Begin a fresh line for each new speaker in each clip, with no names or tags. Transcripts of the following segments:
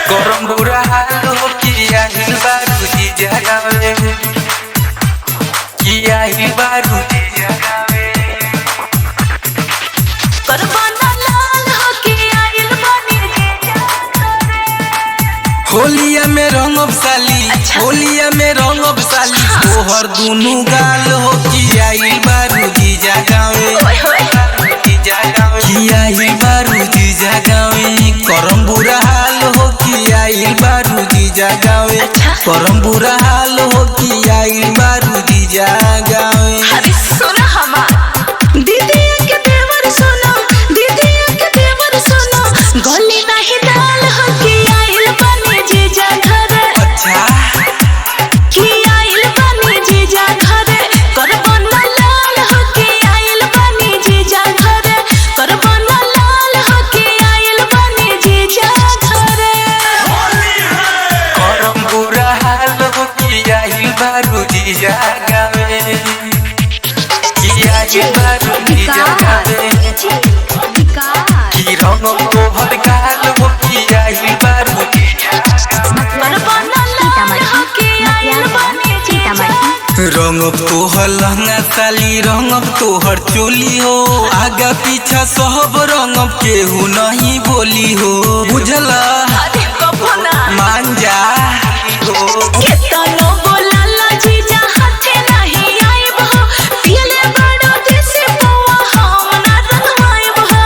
करम बुरा हाल हो किया हिल बारू जी जगावे किया हिल बारू जी जगावे
करवाना लाल हो किया हिल बानी जी जगावे
होलिया में रंगब साली होलिया में रंगब साली तोहर दुनु गाल हो किया हिल बारू जी जगावे किया हिल बारू जी जगावे करम बुरा हाल हो किया हिल बारू जी जगावे करम बुरा हाल हो किया हिल बारू जी जगावे।
अरे सुना हमार दीदी के देवर सुनो दीदी के देवर सुनो गली नहीं डाल हो किया हिल बानी जी जगावे किया हिल बानी जी जगावे करवाना लाल हो किया हिल बानी जी जगावे करवाना लाल हो किया हिल बानी जी जगावे
करम बुरा हाल हो किया हिल बारू जी जगावे किया हिल बारू जी जगावे की रंगम तोहर गाल हो किया हिल बारू जी जगावे
करवाना लाल हो किया हिल बानी जी जगावे
रंगब तोहर लहंगा साली रंगब तोहर चोली हो आगा पीछा सब रंगब केहू नहीं बोली हो बुझला
अरे कबो ना
मान जा हो
केतनो बोलाला जीजा हाथे नहीं आइब हो पियले बड़ो देसी पौआ हम ना रंगवाइब हो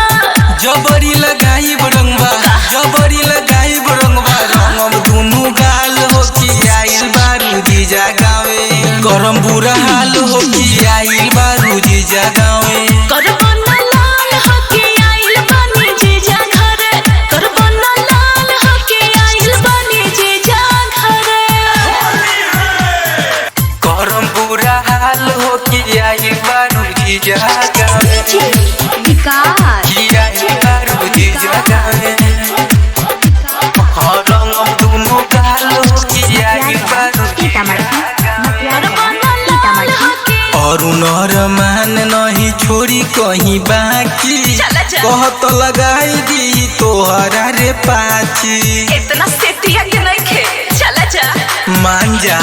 जबरी लगाई रंगबा जबरी लगाई रंगबा रंगब दुनु गाल हो किया हिल बारू जी जगावे करम बुरा हाल हो किया हिल बारू जी जगावे
करवाना लाल हो किया हिल बानी जीजा घरे करवाना लाल हो किया हिल बानी जीजा घरे
करम बुरा हाल हो किया हिल बारू जी जगावे किया हिल बारू जी जगावे रंगब दुनु गाल हो किया हिल बारू जी
करवाना लाल हो किया
और नर मान नहीं छोड़ी कहीं बाकी
चला जा।
कहत लगाई दी तोहरा रे पाची
इतना सेतिया के नहीं खे चला जा
मान जा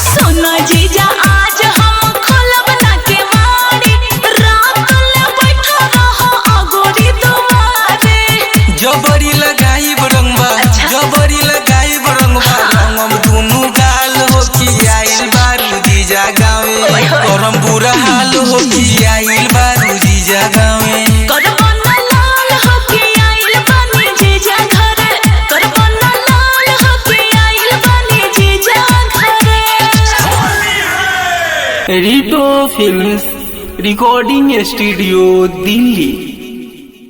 सोना जीजा आज हम खोलब ना के मारी रात ले बैठा रहो अगोरी दुआरे
जबरी लगाई रंगबा जबरी लगाई रंगबा रंगम दुनु गाल हो किया हिल बारू जी जगावे करम बुरा हाल हो किया हिल बारू जी जगावे
करवाना लाल हो किया हिल बानी जीजा घरे करवाना लाल हो किया हिल बानी जीजा घरे
रिटो फिल्म्स रिकॉर्डिंग स्टूडियो दिल्ली।